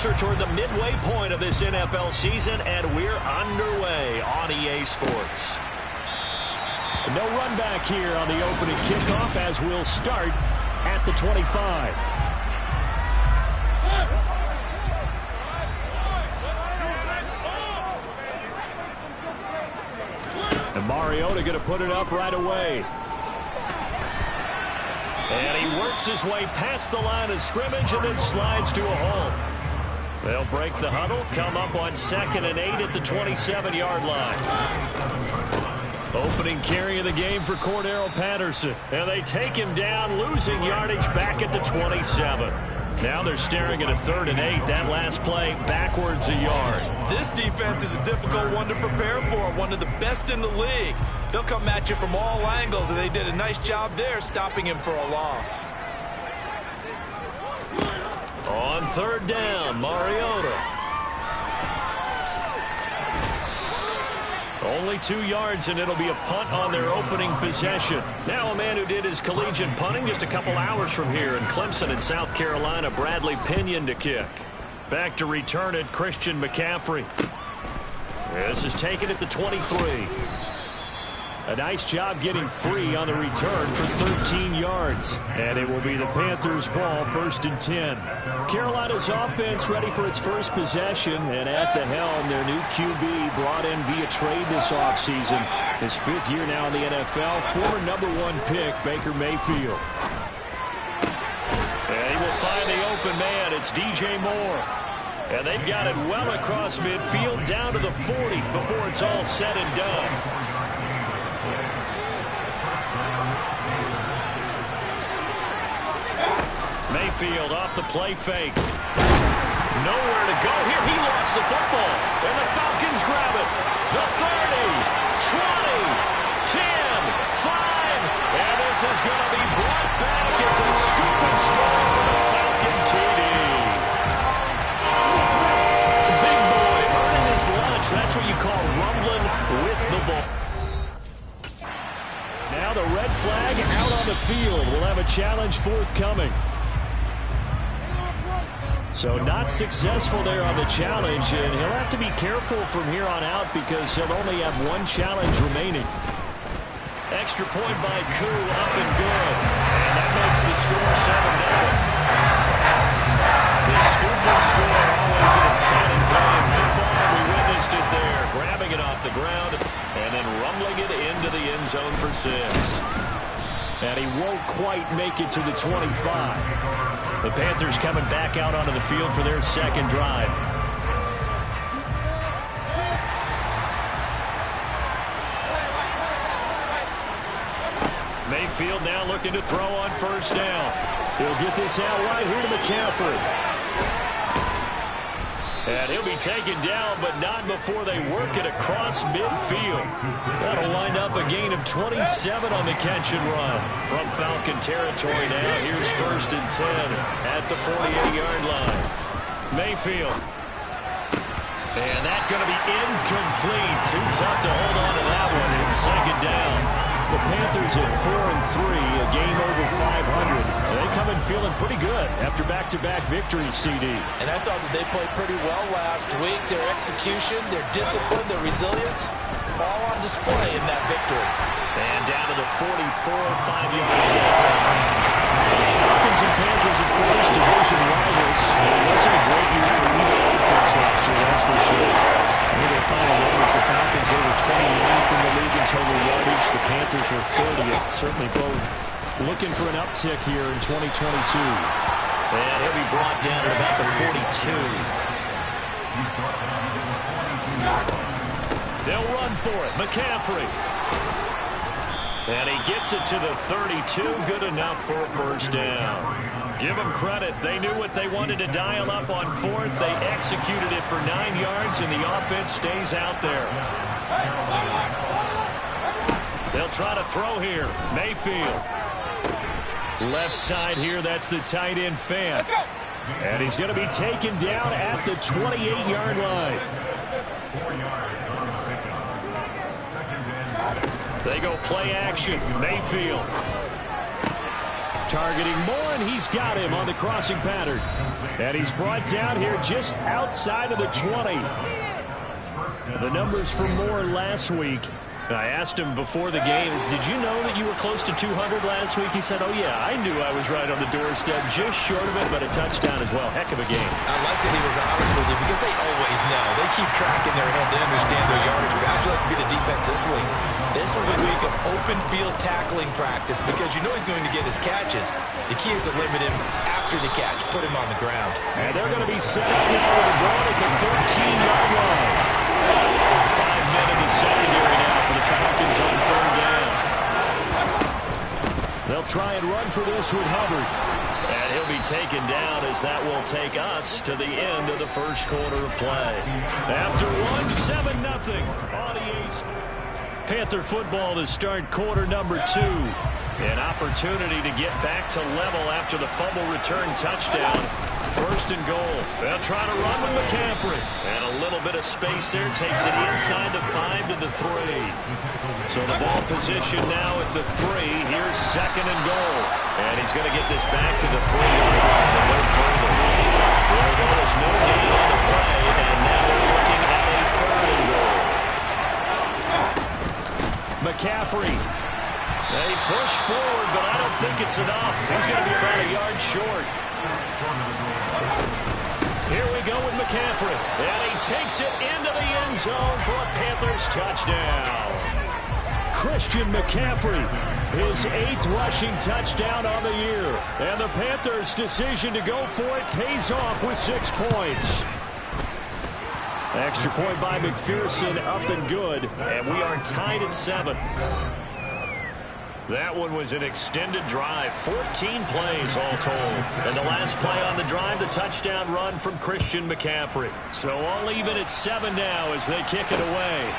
closer toward the midway point of this NFL season, and we're underway on EA Sports. No run back here on the opening kickoff as we'll start at the 25. And Mariota going to put it up right away. And he works his way past the line of scrimmage and then slides to a hole. They'll break the huddle, come up on 2nd and 8 at the 27-yard line. Opening carry of the game for Cordero Patterson. And they take him down, losing yardage back at the 27. Now they're staring at a 3rd and 8. That last play backwards a yard. This defense is a difficult one to prepare for, one of the best in the league. They'll come at you from all angles, and they did a nice job there stopping him for a loss. On 3rd down, Mariota. Only 2 yards, and it'll be a punt on their opening possession. Now a man who did his collegiate punting just a couple hours from here in Clemson in South Carolina, Bradley Pinion to kick. Back to return it, Christian McCaffrey. This is taken at the 23. A nice job getting free on the return for 13 yards. And it will be the Panthers' ball, 1st and 10. Carolina's offense ready for its first possession. And at the helm, their new QB brought in via trade this offseason. His 5th year now in the NFL, former #1 pick, Baker Mayfield. And he will find the open man. It's DJ Moore. And they've got it well across midfield down to the 40 before it's all said and done. Mayfield off the play fake. Nowhere to go here. He lost the football. And the Falcons grab it. The 30, 20, 10, 5. And this is going to be brought back. It's a scoop and score for the Falcon TD. Big boy earning his lunch. That's what you call rumbling with the ball. Now the red flag out on the field. We'll have a challenge forthcoming. So not successful there on the challenge, and he'll have to be careful from here on out because he'll only have 1 challenge remaining. Extra point by Koo, up and good. And that makes the score 7-0. This scoop and score, always an exciting play in football, and we witnessed it there. Grabbing it off the ground and then rumbling it into the end zone for 6. And he won't quite make it to the 25. The Panthers coming back out onto the field for their 2nd drive. Mayfield now looking to throw on 1st down. He'll get this out right here to McCaffrey. And he'll be taken down, but not before they work it across midfield. That'll wind up a gain of 27 on the catch and run. From Falcon territory now, here's 1st and 10 at the 48-yard line. Mayfield. And that's going to be incomplete. Too tough to hold on to that one. It's 2nd down. The Panthers at 4-3, a game over 500. They come in feeling pretty good after back-to-back victories, CD. And I thought that they played pretty well last week. Their execution, their discipline, their resilience, all on display in that victory. And down to the 44, 5-yard touchdown. Falcons and Panthers, of course, division rivals. It wasn't a great year for either offense last year, that's for sure. Their final numbers, the Falcons, they were 29th in the league in total yardage. The Panthers were 30th. Certainly both looking for an uptick here in 2022. And he'll be brought down at about the 42. They'll run for it. McCaffrey. And he gets it to the 32. Good enough for a 1st down. Give them credit. They knew what they wanted to dial up on 4th. They executed it for 9 yards, and the offense stays out there. They'll try to throw here. Mayfield. Left side here, that's the tight end Fant. And he's going to be taken down at the 28-yard line. They go play action. Mayfield. targeting Moore, and he's got him on the crossing pattern. And he's brought down here just outside of the 20. The numbers for Moore last week. I asked him before the game, did you know that you were close to 200 last week? He said, oh, yeah, I knew I was right on the doorstep, just short of it, but a touchdown as well. Heck of a game. I like that he was honest with you because they always know. They keep track in their head. They understand their yardage. But how'd you like to be the defense this week? This was a week of open field tackling practice because you know he's going to get his catches. The key is to limit him after the catch, put him on the ground. And they're going to be set up now with a ball at the 13-yard line. 5 men in the secondary now for the Falcons on third down. They'll try and run for this with Hubbard. And he'll be taken down as that will take us to the end of the first quarter of play. After one, 7-0 on the East. Panther football to start quarter number 2. An opportunity to get back to level after the fumble return touchdown. First and goal. They'll try to run with McCaffrey. And a little bit of space there. Takes it inside the 5 to the 3. So the ball position now at the 3. Here's second and goal. And he's going to get this back to the 3-yard line and no further. Well, there's no gain on the play. And now they're looking at a third and goal. McCaffrey. They push forward, but I don't think it's enough. He's going to be about a yard short. Here we go with McCaffrey. And he takes it into the end zone for a Panthers touchdown. Christian McCaffrey, his 8th rushing touchdown on the year. And the Panthers' decision to go for it pays off with 6 points. Extra point by McPherson, up and good. And we are tied at 7. That one was an extended drive, 14 plays all told. And the last play on the drive, the touchdown run from Christian McCaffrey. So all even at 7 now as they kick it away.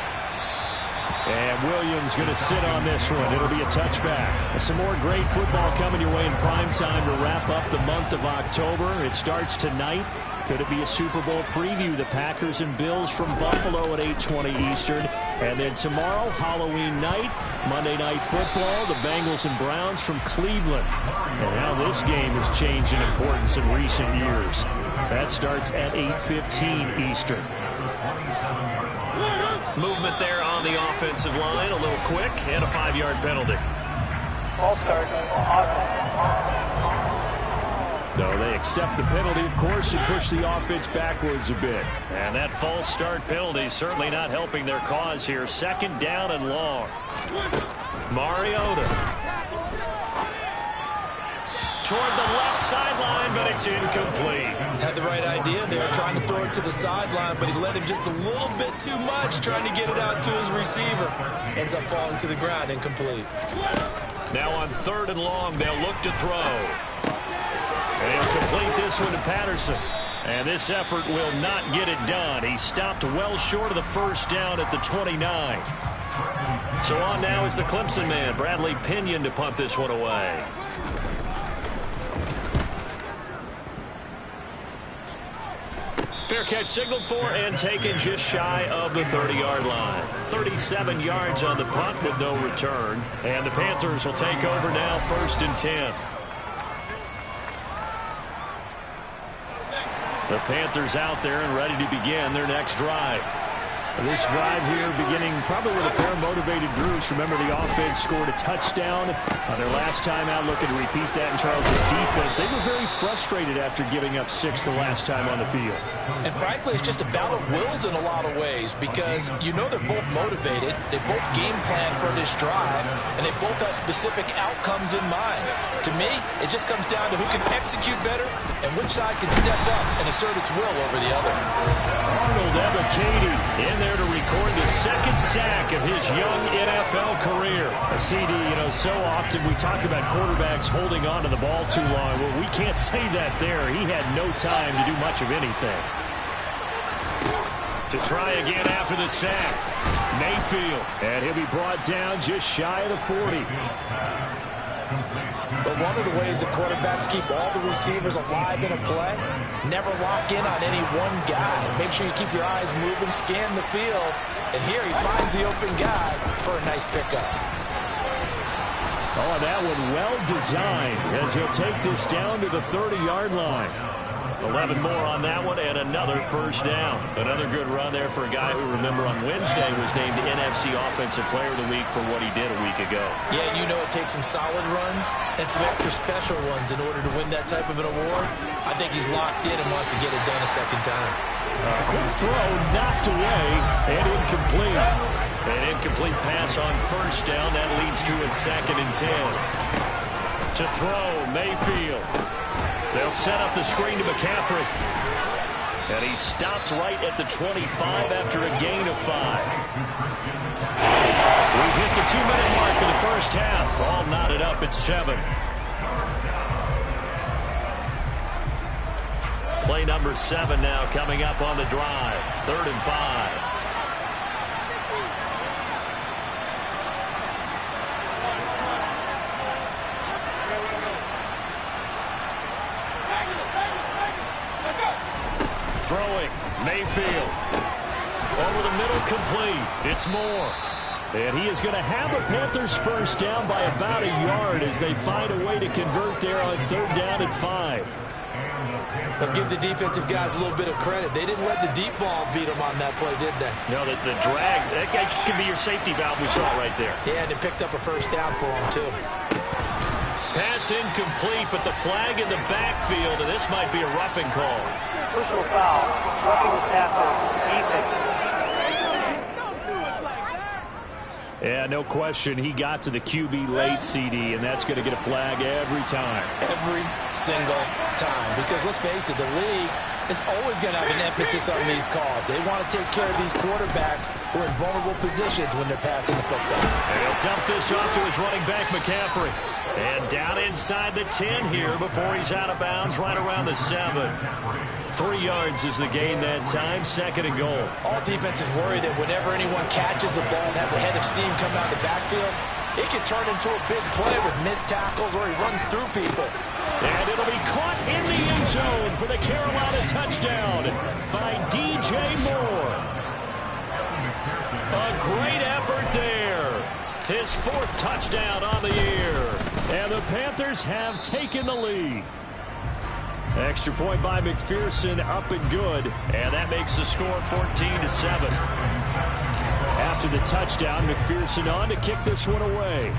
And Williams going to sit on this one. It'll be a touchback. Some more great football coming your way in prime time to wrap up the month of October. It starts tonight. Could it be a Super Bowl preview? The Packers and Bills from Buffalo at 8:20 Eastern. And then tomorrow, Halloween night, Monday Night Football, the Bengals and Browns from Cleveland. And how this game has changed in importance in recent years. That starts at 8:15 Eastern. Movement there on the offensive line, a little quick, and a 5-yard penalty. Ball start. So they accept the penalty, of course, and push the offense backwards a bit. And that false start penalty certainly not helping their cause here. Second down and long. Mariota. Toward the left sideline, but it's incomplete. Had the right idea there, trying to throw it to the sideline, but he let him just a little bit too much, trying to get it out to his receiver. Ends up falling to the ground, incomplete. Now on third and long, they'll look to throw. And he'll complete this one to Patterson. And this effort will not get it done. He stopped well short of the first down at the 29. So on now is the Clemson man, Bradley Pinion, to punt this one away. Fair catch signaled for and taken just shy of the 30-yard line. 37 yards on the punt with no return. And the Panthers will take over now, 1st and 10. The Panthers out there and ready to begin their next drive. This drive here beginning probably with a pair of motivated groups. Remember, the offense scored a touchdown on their last time out, looking to repeat that in Charles' defense. They were very frustrated after giving up 6 the last time on the field. And frankly, it's just a battle of wills in a lot of ways because you know they're both motivated, they both game plan for this drive, and they both have specific outcomes in mind. To me, it just comes down to who can execute better and which side can step up and assert its will over the other. Arnold Ebiketie in there to record the 2nd sack of his young NFL career. A CD, so often we talk about quarterbacks holding on to the ball too long. Well, we can't say that there. He had no time to do much of anything. To try again after the sack, Mayfield. And he'll be brought down just shy of the 40. But one of the ways that quarterbacks keep all the receivers alive in a play, never lock in on any one guy. Make sure you keep your eyes moving, scan the field, and here he finds the open guy for a nice pickup. Oh, that one well designed as he'll take this down to the 30-yard line. 11 more on that one and another first down. Another good run there for a guy who, remember, on Wednesday was named NFC Offensive Player of the Week for what he did a week ago. Yeah, and you know it takes some solid runs and some extra special ones in order to win that type of an award. I think he's locked in and wants to get it done a second time. Quick throw, knocked away, and incomplete. An incomplete pass on first down. That leads to a 2nd and 10. To throw, Mayfield. They'll set up the screen to McCaffrey. And he stopped right at the 25 after a gain of 5. We've hit the 2-minute mark in the first half. All knotted up at 7. Play number 7 now coming up on the drive. 3rd and 5. Throwing, Mayfield. Over the middle, complete. It's Moore. And he is going to have a Panthers first down by about a yard as they find a way to convert there on 3rd down and 5. They'll give the defensive guys a little bit of credit. They didn't let the deep ball beat them on that play, did they? No, the drag, that guy could be your safety valve we saw right there. Yeah, and it picked up a first down for him, too. Pass incomplete, but the flag in the backfield, and this might be a roughing call. Personal foul. Roughing the passer. Defense. Yeah, no question. He got to the QB late, CD, and that's going to get a flag every time. Every single time. Because let's face it, the league is always going to have an emphasis on these calls. They want to take care of these quarterbacks who are in vulnerable positions when they're passing the football. And he'll dump this off to his running back, McCaffrey. And down inside the 10 here before he's out of bounds right around the 7. 3 yards is the gain that time, 2nd and goal. All defenses worry that whenever anyone catches the ball and has a head of steam come out of the backfield, it can turn into a big play with missed tackles or he runs through people. And it'll be caught in the end zone for the Carolina touchdown by DJ Moore. A great effort there. His 4th touchdown on the year. And the Panthers have taken the lead. Extra point by McPherson, up and good. And that makes the score 14-7. After the touchdown, McPherson on to kick this one away.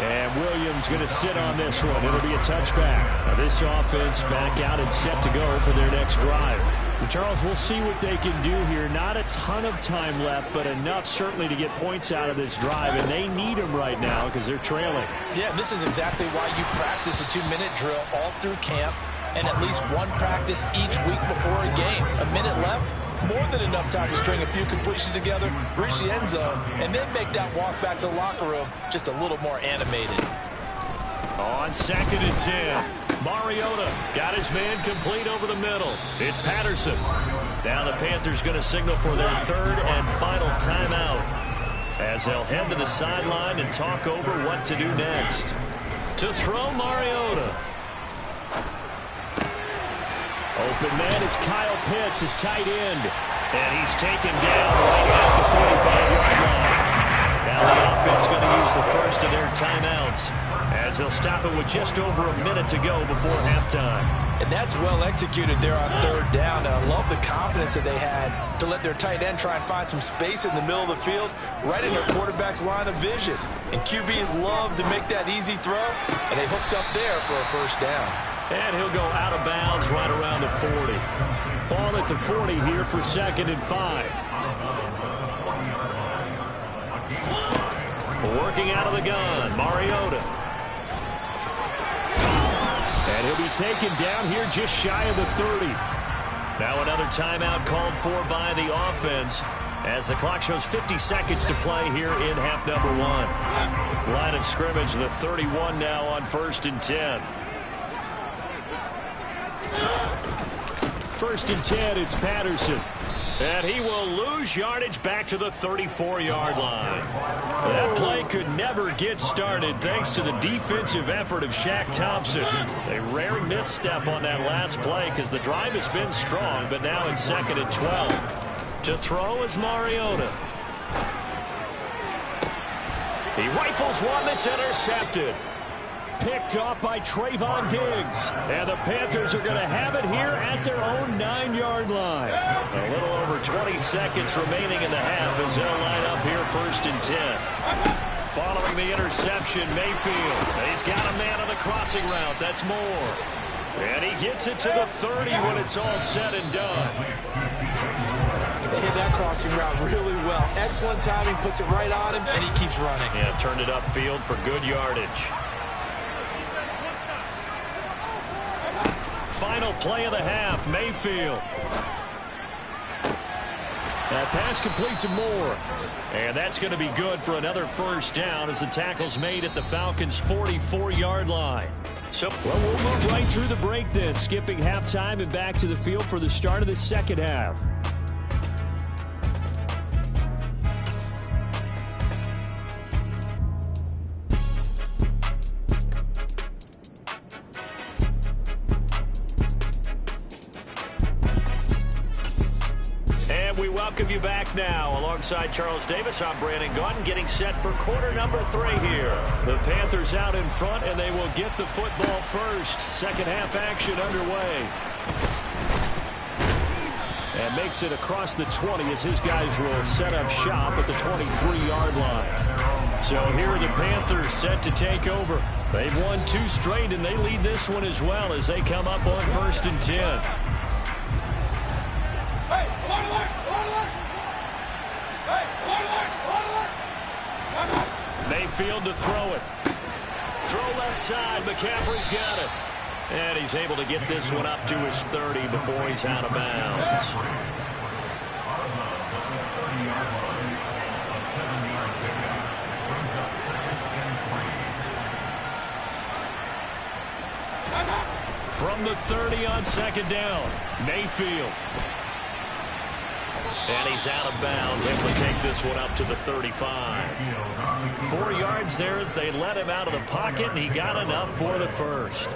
And Williams going to sit on this one. It'll be a touchback. Now this offense back out and set to go for their next drive. Well, Charles, we'll see what they can do here. Not a ton of time left, but enough certainly to get points out of this drive, and they need them right now because they're trailing. Yeah, this is exactly why you practice a 2-minute drill all through camp and at least one practice each week before a game. A minute left, more than enough time to string a few completions together, reach the end zone, and then make that walk back to the locker room just a little more animated. On 2nd and 10, Mariota got his man complete over the middle. It's Patterson. Now the Panthers going to signal for their 3rd and final timeout as they'll head to the sideline and talk over what to do next. To throw, Mariota. Open man is Kyle Pitts, his tight end. And he's taken down right at the 45-yard line. Now the offense going to use the first of their timeouts as they'll stop it with just over a minute to go before halftime. And that's well executed there on 3rd down. And I love the confidence that they had to let their tight end try and find some space in the middle of the field, right in their quarterback's line of vision. And QBs love to make that easy throw, and they hooked up there for a first down. And he'll go out of bounds right around the 40. Ball at the 40 here for 2nd and 5. Working out of the gun, Mariota. And he'll be taken down here just shy of the 30. Now another timeout called for by the offense as the clock shows 50 seconds to play here in half number 1. Line of scrimmage, the 31 now on 1st and 10. 1st and 10, it's Patterson. And he will lose yardage back to the 34-yard line. That play could never get started thanks to the defensive effort of Shaq Thompson. A rare misstep on that last play because the drive has been strong, but now in 2nd and 12. To throw is Mariota. He rifles one that's intercepted. Picked off by Trayvon Diggs. And the Panthers are going to have it here at their own 9-yard line. A little over 20 seconds remaining in the half as they'll line up here 1st and 10. Following the interception, Mayfield. He's got a man on the crossing route. That's Moore. And he gets it to the 30 when it's all said and done. They hit that crossing route really well. Excellent timing, puts it right on him, and he keeps running. Yeah, turned it upfield for good yardage. Final play of the half, Mayfield. That pass complete to Moore. And that's going to be good for another 1st down as the tackle's made at the Falcons' 44-yard line. So, well, we'll move right through the break then, skipping halftime and back to the field for the start of the second half. We welcome you back now. Alongside Charles Davis, I'm Brandon Gaudin, getting set for quarter number 3 here. The Panthers out in front, and they will get the football first. Second half action underway. And makes it across the 20 as his guys will set up shop at the 23-yard line. So here are the Panthers set to take over. They've won 2 straight, and they lead this one as well as they come up on 1st and 10. Mayfield to throw it. Throw left side. McCaffrey's got it. And he's able to get this one up to his 30 before he's out of bounds. From the 30 on 2nd down, Mayfield. And he's out of bounds, able to take this one up to the 35. 4 yards there as they let him out of the pocket, and he got enough for the first.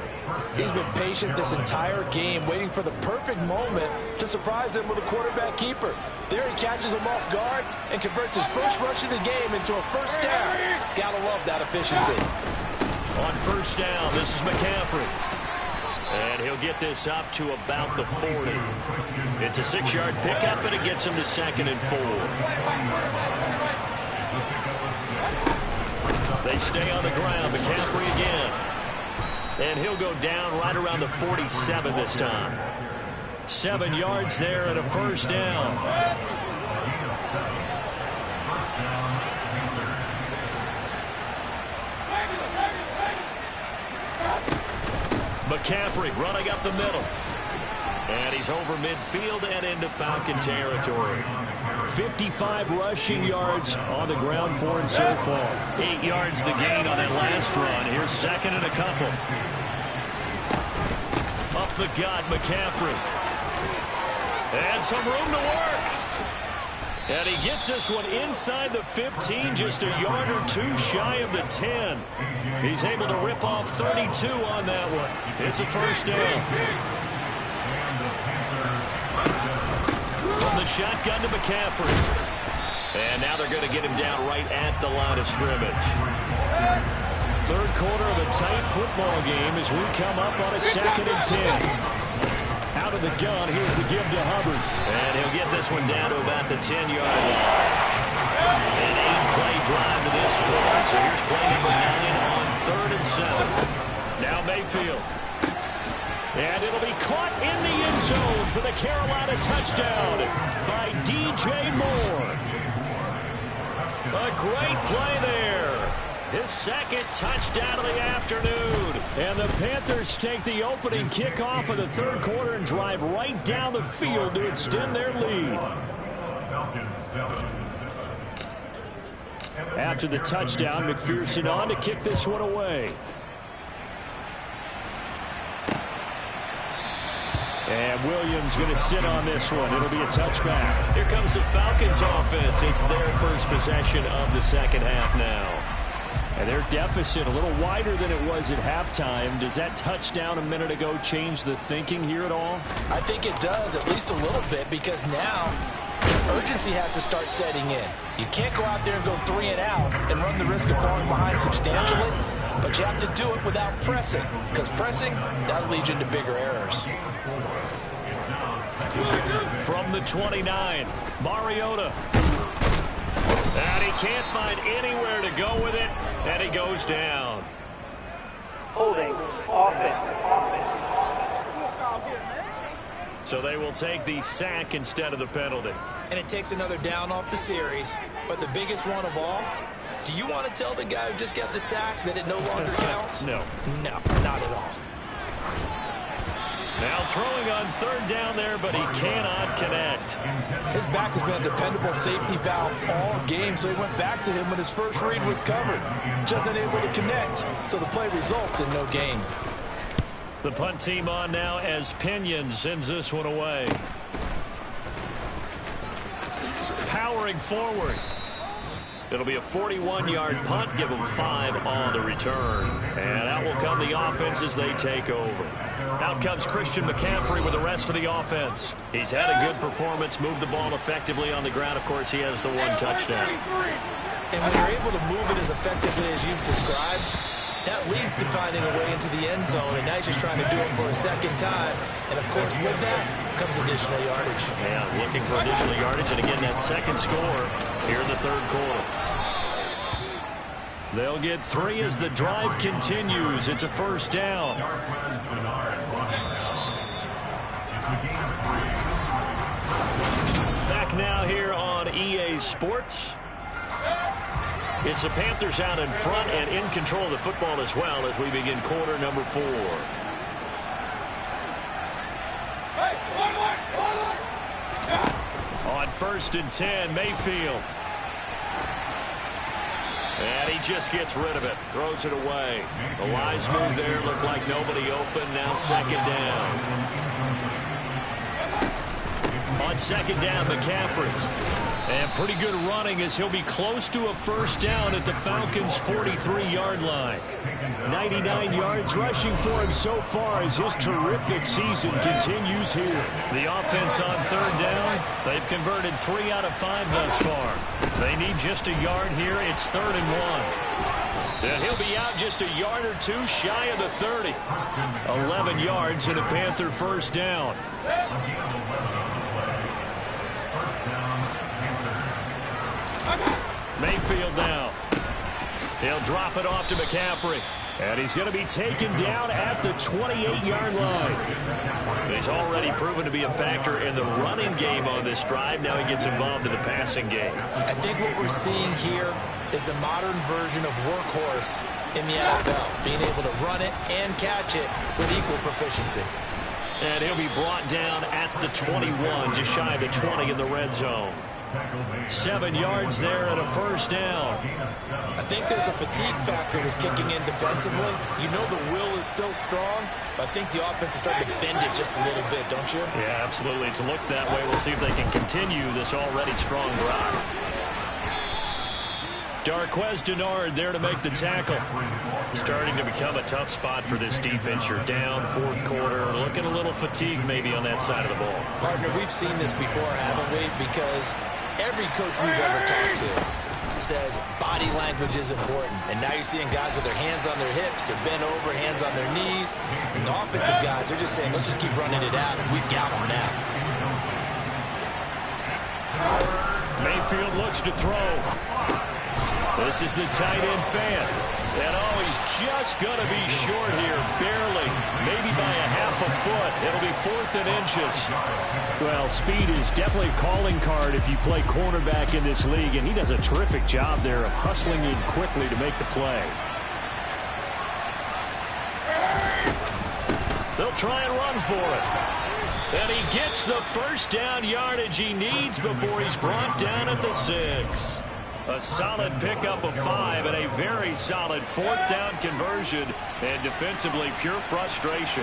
He's been patient this entire game, waiting for the perfect moment to surprise them with a quarterback keeper. There he catches him off guard and converts his first rush of the game into a 1st down. Gotta love that efficiency. On 1st down, this is McCaffrey. And he'll get this up to about the 40. It's a 6-yard pickup, and it gets him to 2nd and 4. They stay on the ground. McCaffrey again. And he'll go down right around the 47 this time. 7 yards there and a 1st down. McCaffrey running up the middle. And he's over midfield and into Falcon territory. 55 rushing yards on the ground for him so far. 8 yards the gain on that last run. Here's 2nd and a couple. Up the gut, McCaffrey. And some room to work. And he gets this one inside the 15, just a yard or 2 shy of the 10. He's able to rip off 32 on that one. It's a 1st down. From the shotgun to McCaffrey. And now they're going to get him down right at the line of scrimmage. 3rd quarter of a tight football game as we come up on a 2nd and 10. Out of the gun, here's the give to Hubbard. And he'll get this one down to about the 10-yard line. An 8-play drive to this point. So here's play number 9 on 3rd and 7. Now Mayfield. And it'll be caught in the end zone for the Carolina touchdown by DJ Moore. A great play there. His 2nd touchdown of the afternoon. And the Panthers take the opening kickoff of the 3rd quarter and drive right down the field to extend their lead. After the touchdown, McPherson on to kick this one away. And Williams going to sit on this one. It'll be a touchback. Here comes the Falcons offense. It's their first possession of the second half now. And their deficit a little wider than it was at halftime. Does that touchdown a minute ago change the thinking here at all? I think it does, at least a little bit, because now urgency has to start setting in. You can't go out there and go 3 and out and run the risk of falling behind substantially, but you have to do it without pressing, because pressing, that'll lead you into bigger errors. From the 29, Mariota. And he can't find anywhere to go with it, and he goes down. Holding, offense. So they will take the sack instead of the penalty. And it takes another down off the series. But the biggest one of all, do you want to tell the guy who just got the sack that it no longer counts? No. No, not at all. Now throwing on third down there, but he cannot connect. His back has been a dependable safety valve all game, so he went back to him when his first read was covered. Just unable to connect, so the play results in no gain. The punt team on now as Pinion sends this one away. Powering forward. It'll be a 41-yard punt. Give them 5 on the return. And out will come the offense as they take over. Out comes Christian McCaffrey with the rest of the offense. He's had a good performance, moved the ball effectively on the ground. Of course, he has the 1 touchdown. And when you're able to move it as effectively as you've described, that leads to finding a way into the end zone, and now he's just trying to do it for a second time. And, of course, with that comes additional yardage. Yeah, looking for additional yardage, and again, that second score here in the third quarter. They'll get 3 as the drive continues. It's a first down. Back now here on EA Sports. It's the Panthers out in front and in control of the football as well as we begin quarter number 4. On 1st and 10, Mayfield. And he just gets rid of it, throws it away. The wise move there, looked like nobody open, now second down. On second down, McCaffrey. And pretty good running as he'll be close to a first down at the Falcons' 43-yard line. 99 yards rushing for him so far as his terrific season continues here. The offense on third down, they've converted 3 out of 5 thus far. They need just a yard here. It's 3rd and 1. And he'll be out just a yard or 2 shy of the 30. 11 yards and a Panther first down. Mayfield now. He'll drop it off to McCaffrey. And he's going to be taken down at the 28-yard line. He's already proven to be a factor in the running game on this drive. Now he gets involved in the passing game. I think what we're seeing here is the modern version of workhorse in the NFL, being able to run it and catch it with equal proficiency. And he'll be brought down at the 21, just shy of the 20 in the red zone. 7 yards there and a first down. I think there's a fatigue factor that's kicking in defensively. You know the will is still strong, but I think the offense is starting to bend it just a little bit, don't you? Yeah, absolutely. It's looked that way. We'll see if they can continue this already strong drive. Darqueze Dennard there to make the tackle. Starting to become a tough spot for this defense. You're down 4th quarter. Looking a little fatigued maybe on that side of the ball. Partner, we've seen this before, haven't we? Because every coach we've ever talked to says body language is important. And now you're seeing guys with their hands on their hips, they're bent over, hands on their knees. And the offensive guys are just saying, let's just keep running it out, and we've got them now. Mayfield looks to throw. This is the tight end fan. And he's just going to be short here, barely, maybe by a half a foot. It'll be 4th and inches. Well, speed is definitely a calling card if you play cornerback in this league, and he does a terrific job there of hustling in quickly to make the play. They'll try and run for it. And he gets the first down yardage he needs before he's brought down at the 6. A solid pickup of 5 and a very solid 4th down conversion, and defensively pure frustration.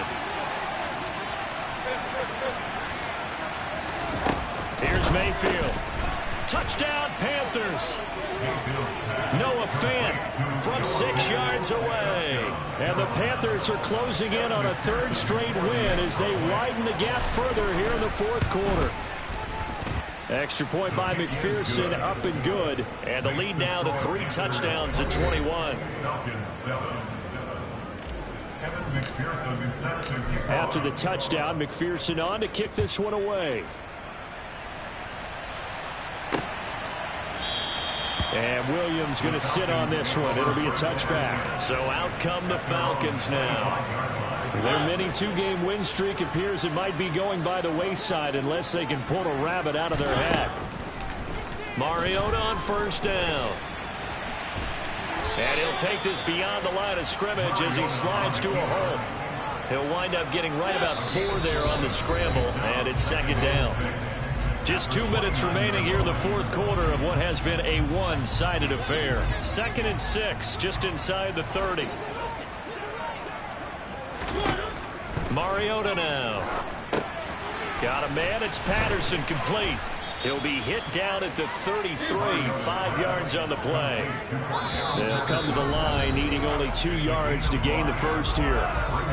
Here's Mayfield. Touchdown Panthers. Noah Fant from 6 yards away. And the Panthers are closing in on a 3rd straight win as they widen the gap further here in the 4th quarter. Extra point by McPherson, up and good. And the lead now to 3 touchdowns at 21. After the touchdown, McPherson on to kick this one away. And Williams going to sit on this one. It'll be a touchback. So out come the Falcons now. Their mini 2-game win streak appears it might be going by the wayside unless they can pull a rabbit out of their hat. Mariota on first down. And he'll take this beyond the line of scrimmage as he slides to a hole. He'll wind up getting right about 4 there on the scramble, and it's second down. Just 2 minutes remaining here in the fourth quarter of what has been a one-sided affair. 2nd and 6, just inside the 30. Mariota now. Got a man. It's Patterson, complete. He'll be hit down at the 33, 5 yards on the play. They'll come to the line, needing only 2 yards to gain the first here.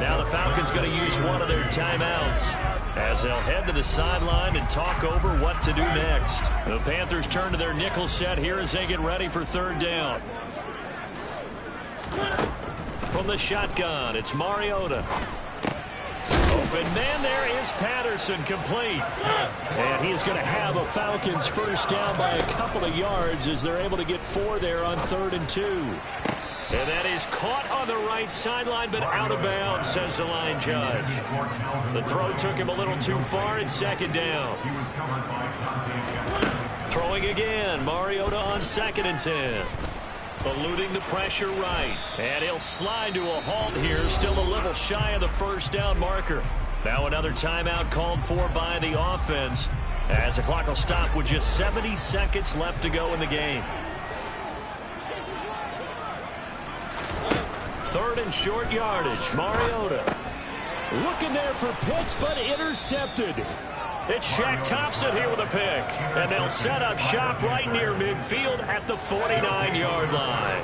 Now the Falcons going to use one of their timeouts as they'll head to the sideline and talk over what to do next. The Panthers turn to their nickel set here as they get ready for third down. From the shotgun, it's Mariota. Open man, there is Patterson, complete. And he is going to have a Falcons first down by a couple of yards as they're able to get 4 there on 3rd and 2. And that is caught on the right sideline, but out of bounds, says the line judge. The throw took him a little too far. It's second down. Throwing again, Mariota on 2nd and 10. Eluding the pressure right. And he'll slide to a halt here, still a little shy of the first down marker. Now another timeout called for by the offense as the clock will stop with just 70 seconds left to go in the game. 3rd and short yardage. Mariota looking there for Pitts, but intercepted. It's Shaq Thompson here with a pick. And they'll set up shop right near midfield at the 49-yard line.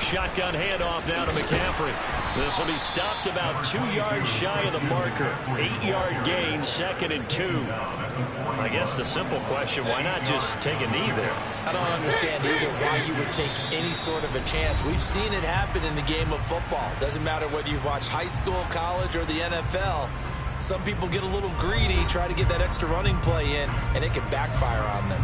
Shotgun handoff now to McCaffrey. This will be stopped about 2 yards shy of the marker. 8-yard gain, 2nd and 2. I guess the simple question, why not just take a knee there? I don't understand either why you would take any sort of a chance. We've seen it happen in the game of football. Doesn't matter whether you've watched high school, college, or the NFL. Some people get a little greedy, try to get that extra running play in, and it can backfire on them.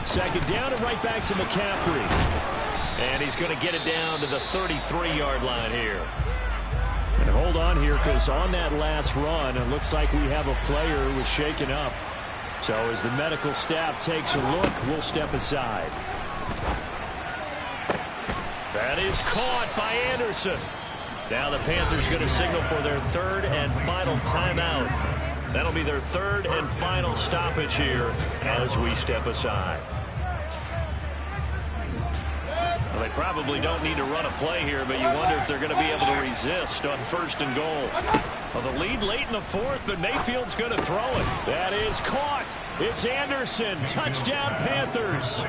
Second down and right back to McCaffrey. And he's going to get it down to the 33-yard line here. And hold on here, because on that last run, it looks like we have a player who was shaken up. So as the medical staff takes a look, we'll step aside. That is caught by Anderson. Now the Panthers going to signal for their 3rd and final timeout. That'll be their 3rd and final stoppage here as we step aside. Well, they probably don't need to run a play here, but you wonder if they're going to be able to resist on 1st and goal. Well, the lead late in the 4th, but Mayfield's going to throw it. That is caught. It's Anderson. Touchdown, Panthers.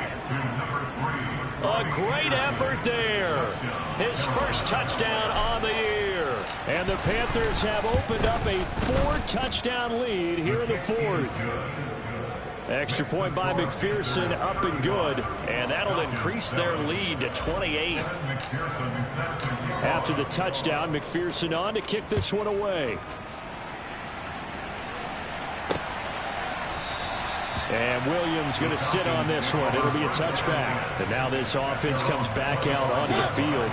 A great effort there. His first touchdown on the year. And the Panthers have opened up a 4-touchdown lead here in the 4th. Extra point by McPherson, up and good. And that'll increase their lead to 28. After the touchdown, McPherson on to kick this one away. And Williams going to sit on this one. It'll be a touchback. And now this offense comes back out onto the field.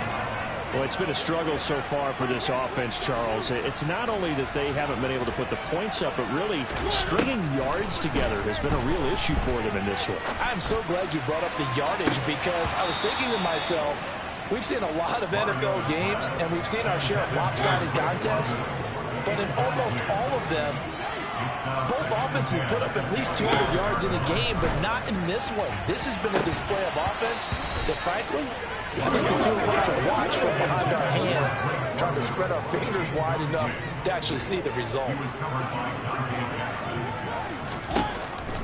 Well, it's been a struggle so far for this offense, Charles. It's not only that they haven't been able to put the points up, but really stringing yards together has been a real issue for them in this one. I'm so glad you brought up the yardage, because I was thinking to myself, we've seen a lot of NFL games, and we've seen our share of lopsided contests, but in almost all of them, both offenses put up at least 200 yards in a game, but not in this one. This has been a display of offense that, frankly, I think the two of us have watched from behind our hands, trying to spread our fingers wide enough to actually see the result.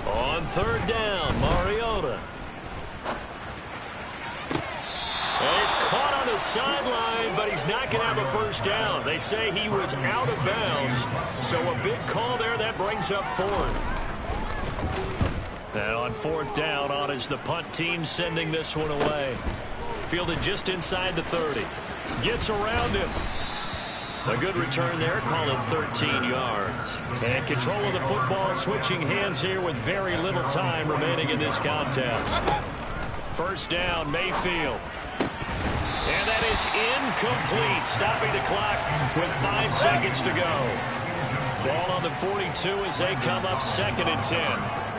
On 3rd down, Mariota. sideline, but he's not going to have a first down. They say he was out of bounds, so a big call there. That brings up fourth. And on fourth down, on is the punt team sending this one away. Fielded just inside the 30. Gets around him. A good return there, call it 13 yards. And control of the football, switching hands here with very little time remaining in this contest. First down, Mayfield. And that is incomplete, stopping the clock with 5 seconds to go. Ball on the 42 as they come up 2nd and 10.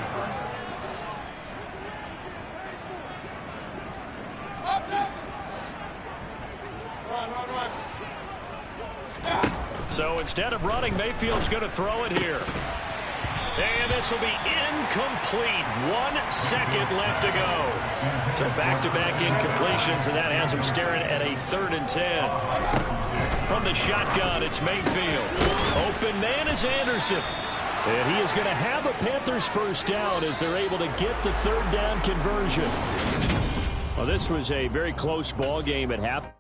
So instead of running, Mayfield's going to throw it here. And this will be incomplete. 1 second left to go. So back-to-back incompletions, and that has him staring at a 3rd and 10. From the shotgun, it's Mayfield. Open man is Anderson. And he is going to have a Panthers first down as they're able to get the 3rd down conversion. Well, this was a very close ball game at half.